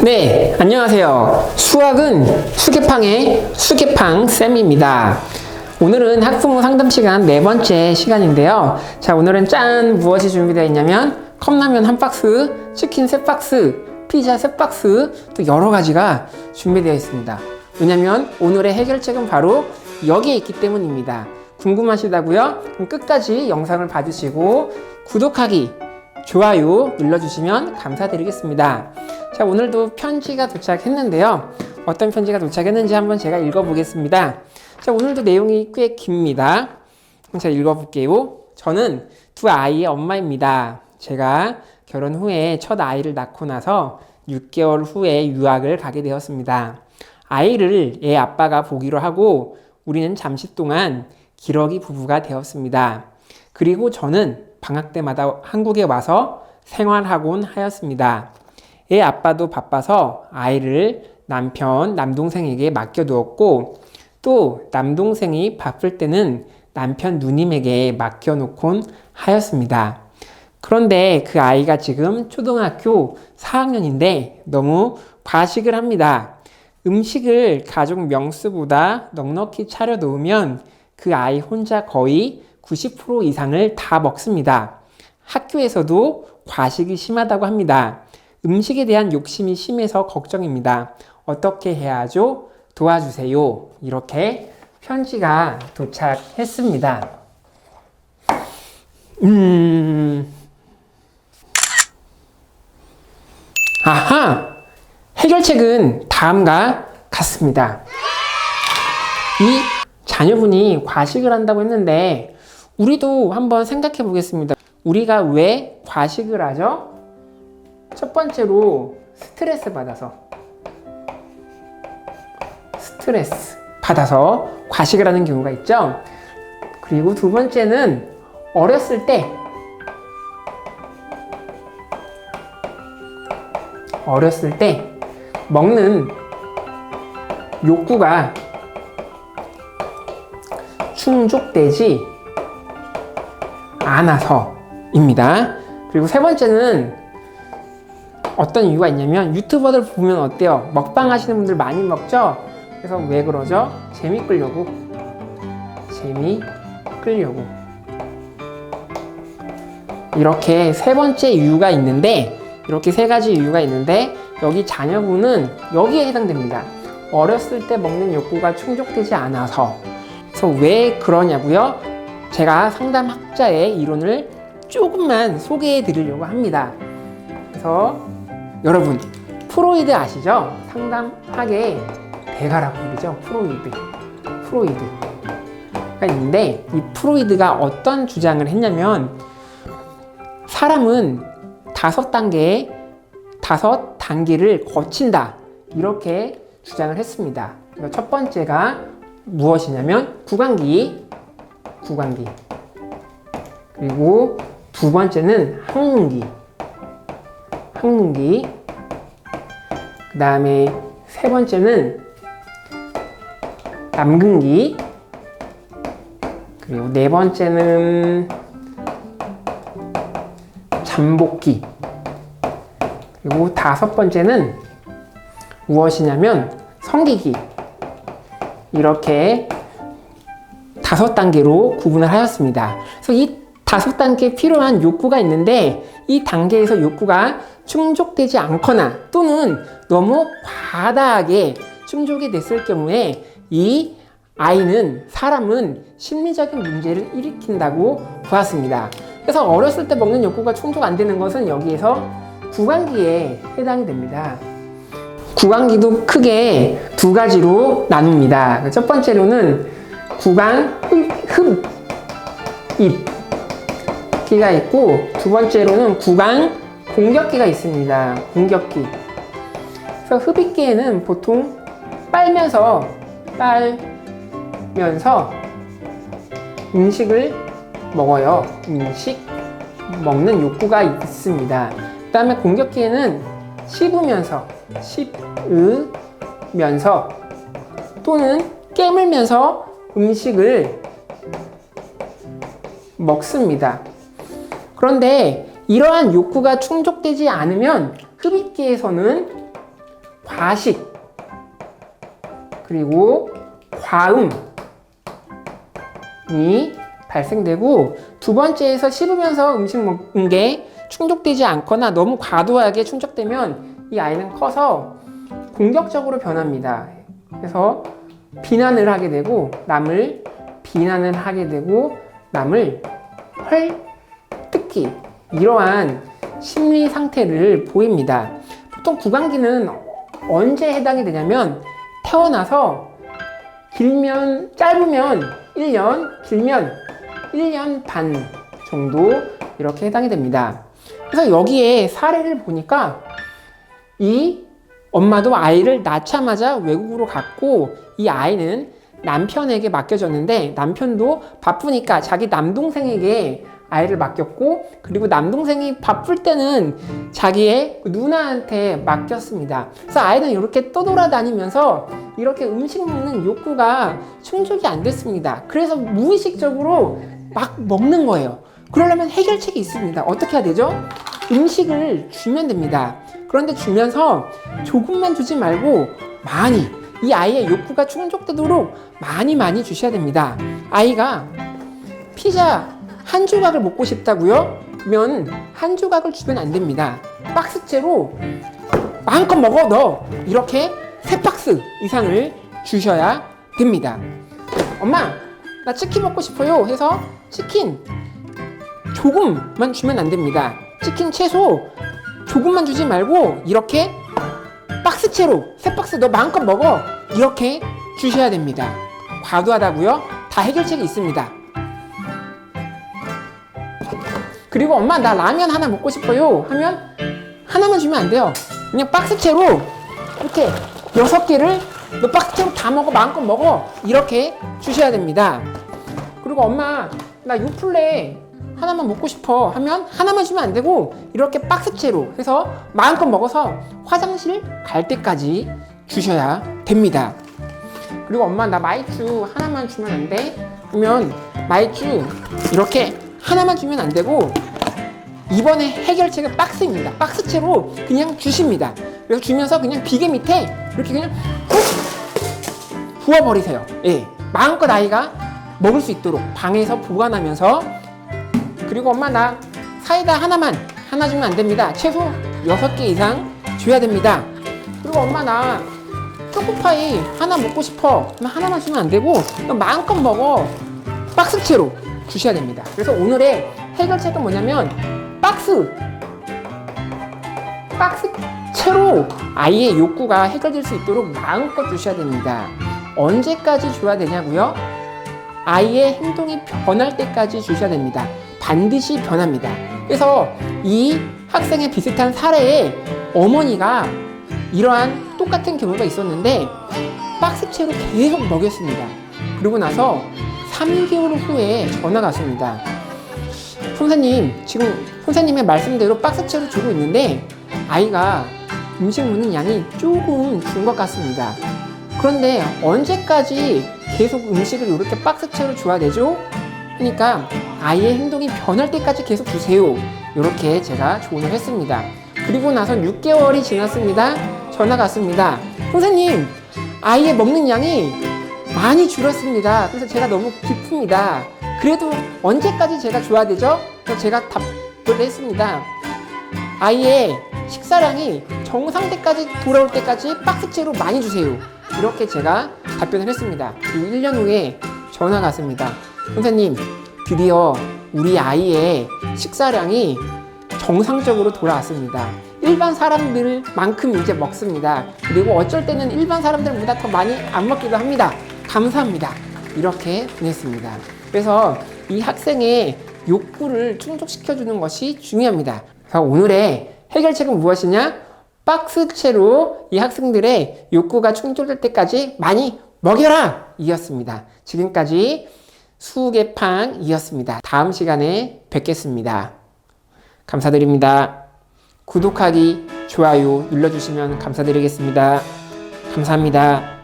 네, 안녕하세요. 수학은 수계팡의 수계팡쌤입니다. 오늘은 학부모 상담 시간 네 번째 시간인데요. 자, 오늘은 짠! 무엇이 준비되어 있냐면 컵라면 한 박스, 치킨 세 박스, 피자 세 박스, 또 여러 가지가 준비되어 있습니다. 왜냐면 오늘의 해결책은 바로 여기에 있기 때문입니다. 궁금하시다고요? 그럼 끝까지 영상을 봐주시고 구독하기, 좋아요 눌러주시면 감사드리겠습니다. 자, 오늘도 편지가 도착했는데요. 어떤 편지가 도착했는지 한번 제가 읽어보겠습니다. 자, 오늘도 내용이 꽤 깁니다. 제가 읽어볼게요. 저는 두 아이의 엄마입니다. 제가 결혼 후에 첫 아이를 낳고 나서 6개월 후에 유학을 가게 되었습니다. 아이를 애 아빠가 보기로 하고 우리는 잠시 동안 기러기 부부가 되었습니다. 그리고 저는 방학 때마다 한국에 와서 생활하곤 하였습니다. 애 아빠도 바빠서 아이를 남동생에게 맡겨두었고 또 남동생이 바쁠 때는 남편 누님에게 맡겨놓곤 하였습니다. 그런데 그 아이가 지금 초등학교 4학년인데 너무 과식을 합니다. 음식을 가족 명수보다 넉넉히 차려 놓으면 그 아이 혼자 거의 90% 이상을 다 먹습니다. 학교에서도 과식이 심하다고 합니다. 음식에 대한 욕심이 심해서 걱정입니다. 어떻게 해야 하죠? 도와주세요. 이렇게 편지가 도착했습니다. 아하! 해결책은 다음과 같습니다. 이 자녀분이 과식을 한다고 했는데 우리도 한번 생각해 보겠습니다. 우리가 왜 과식을 하죠? 첫 번째로 스트레스 받아서 과식을 하는 경우가 있죠. 그리고 두 번째는 어렸을 때 먹는 욕구가 충족되지 않아서입니다. 그리고 세 번째는 어떤 이유가 있냐면 유튜버들 보면 어때요? 먹방 하시는 분들 많이 먹죠? 그래서 왜 그러죠? 재미 끌려고. 이렇게 세 번째 이유가 있는데 이렇게 세 가지 이유가 있는데 여기 자녀분은 여기에 해당됩니다. 어렸을 때 먹는 욕구가 충족되지 않아서. 그래서 왜 그러냐고요? 제가 상담학자의 이론을 조금만 소개해 드리려고 합니다. 그래서 여러분, 프로이드 아시죠? 상담학의 대가라고 부르죠. 프로이드가 있는데 이 프로이드가 어떤 주장을 했냐면 사람은 5단계를 거친다. 이렇게 주장을 했습니다. 첫 번째가 무엇이냐면 구강기. 그리고 두 번째는 항문기. 그 다음에 세 번째는 남근기. 그리고 네 번째는 잠복기. 그리고 다섯 번째는 무엇이냐면 성기기. 이렇게 5단계로 구분을 하였습니다. 그래서 이 5단계에 필요한 욕구가 있는데 이 단계에서 욕구가 충족되지 않거나 또는 너무 과다하게 충족이 됐을 경우에 이 사람은 심리적인 문제를 일으킨다고 보았습니다. 그래서 어렸을 때 먹는 욕구가 충족 안 되는 것은 여기에서 구강기에 해당이 됩니다. 구강기도 크게 두 가지로 나눕니다. 첫 번째로는 구강 흡입기가 있고 두 번째로는 구강 공격기가 있습니다. 공격기. 그래서 흡입기에는 보통 빨면서 음식을 먹어요. 음식 먹는 욕구가 있습니다. 그 다음에 공격기에는 씹으면서 또는 깨물면서 음식을 먹습니다. 그런데 이러한 욕구가 충족되지 않으면 흡입기에서는 가식, 그리고 과음이 발생되고, 두 번째에서 씹으면서 음식 먹는 게 충족되지 않거나 너무 과도하게 충족되면 이 아이는 커서 공격적으로 변합니다. 그래서 비난을 하게 되고, 남을 비난을 하게 되고, 남을 헐뜯기, 이러한 심리 상태를 보입니다. 보통 구강기는 언제 해당이 되냐면, 태어나서 짧으면 1년, 길면 1년 반 정도 이렇게 해당이 됩니다. 그래서 여기에 사례를 보니까 이 엄마도 아이를 낳자마자 외국으로 갔고, 이 아이는 남편에게 맡겨졌는데, 남편도 바쁘니까 자기 남동생에게 아이를 맡겼고, 그리고 남동생이 바쁠 때는 자기의 누나한테 맡겼습니다. 그래서 아이는 이렇게 떠돌아다니면서 이렇게 음식 먹는 욕구가 충족이 안 됐습니다. 그래서 무의식적으로 막 먹는 거예요. 그러려면 해결책이 있습니다. 어떻게 해야 되죠? 음식을 주면 됩니다. 그런데 주면서 조금만 주지 말고 많이, 이 아이의 욕구가 충족되도록 많이 주셔야 됩니다. 아이가 피자 한 조각을 먹고 싶다고요? 그러면 한 조각을 주면 안 됩니다. 박스째로 마음껏 먹어 너, 이렇게 3박스 이상을 주셔야 됩니다. 엄마, 나 치킨 먹고 싶어요 해서 치킨 조금만 주면 안 됩니다. 치킨 채소 조금만 주지 말고 이렇게 박스째로 3박스 너 마음껏 먹어, 이렇게 주셔야 됩니다. 과도하다고요? 다 해결책이 있습니다. 그리고 엄마, 나 라면 하나 먹고 싶어요 하면 하나만 주면 안 돼요. 그냥 박스채로 이렇게 6개를 너 박스채로 다 먹어, 마음껏 먹어, 이렇게 주셔야 됩니다. 그리고 엄마, 나 요플레 하나만 먹고 싶어 하면 하나만 주면 안 되고 이렇게 박스채로 해서 마음껏 먹어서 화장실 갈 때까지 주셔야 됩니다. 그리고 엄마, 나 마이쮸 하나만 주면 안 돼? 그러면 마이쮸 이렇게 하나만 주면 안 되고, 이번에 해결책은 박스입니다. 박스채로 그냥 주십니다. 그래서 주면서 그냥 비계 밑에 이렇게 그냥 훅 부어버리세요. 예, 마음껏 아이가 먹을 수 있도록 방에서 보관하면서. 그리고 엄마, 나 사이다 하나 주면 안 됩니다. 최소 6개 이상 줘야 됩니다. 그리고 엄마, 나 초코파이 하나 먹고 싶어 그러면 하나만 주면 안 되고 마음껏 먹어, 박스채로 주셔야 됩니다. 그래서 오늘의 해결책은 뭐냐면 박스채로 아이의 욕구가 해결될 수 있도록 마음껏 주셔야 됩니다. 언제까지 줘야 되냐고요? 아이의 행동이 변할 때까지 주셔야 됩니다. 반드시 변합니다. 그래서 이 학생의 비슷한 사례에 어머니가 이러한 똑같은 경우가 있었는데 박스채로 계속 먹였습니다. 그러고 나서 3개월 후에 전화가 왔습니다. 선생님, 지금 선생님의 말씀대로 박스채로 주고 있는데 아이가 음식 먹는 양이 조금 준 것 같습니다. 그런데 언제까지 계속 음식을 이렇게 박스채로 줘야 되죠? 그러니까 아이의 행동이 변할 때까지 계속 주세요. 이렇게 제가 조언을 했습니다. 그리고 나서 6개월이 지났습니다. 전화가 왔습니다. 선생님, 아이의 먹는 양이 많이 줄었습니다. 그래서 제가 너무 기쁩니다. 그래도 언제까지 제가 줘야 되죠? 그래서 제가 답을 했습니다. 아이의 식사량이 정상대까지 돌아올 때까지 박스채로 많이 주세요. 이렇게 제가 답변을 했습니다. 그리고 1년 후에 전화가 왔습니다. 선생님, 드디어 우리 아이의 식사량이 정상적으로 돌아왔습니다. 일반 사람들만큼 이제 먹습니다. 그리고 어쩔 때는 일반 사람들보다 더 많이 안 먹기도 합니다. 감사합니다. 이렇게 보냈습니다. 그래서 이 학생의 욕구를 충족시켜주는 것이 중요합니다. 그래서 오늘의 해결책은 무엇이냐? 박스채로 이 학생들의 욕구가 충족될 때까지 많이 먹여라! 이었습니다. 지금까지 수개팡이었습니다. 다음 시간에 뵙겠습니다. 감사드립니다. 구독하기, 좋아요 눌러주시면 감사드리겠습니다. 감사합니다.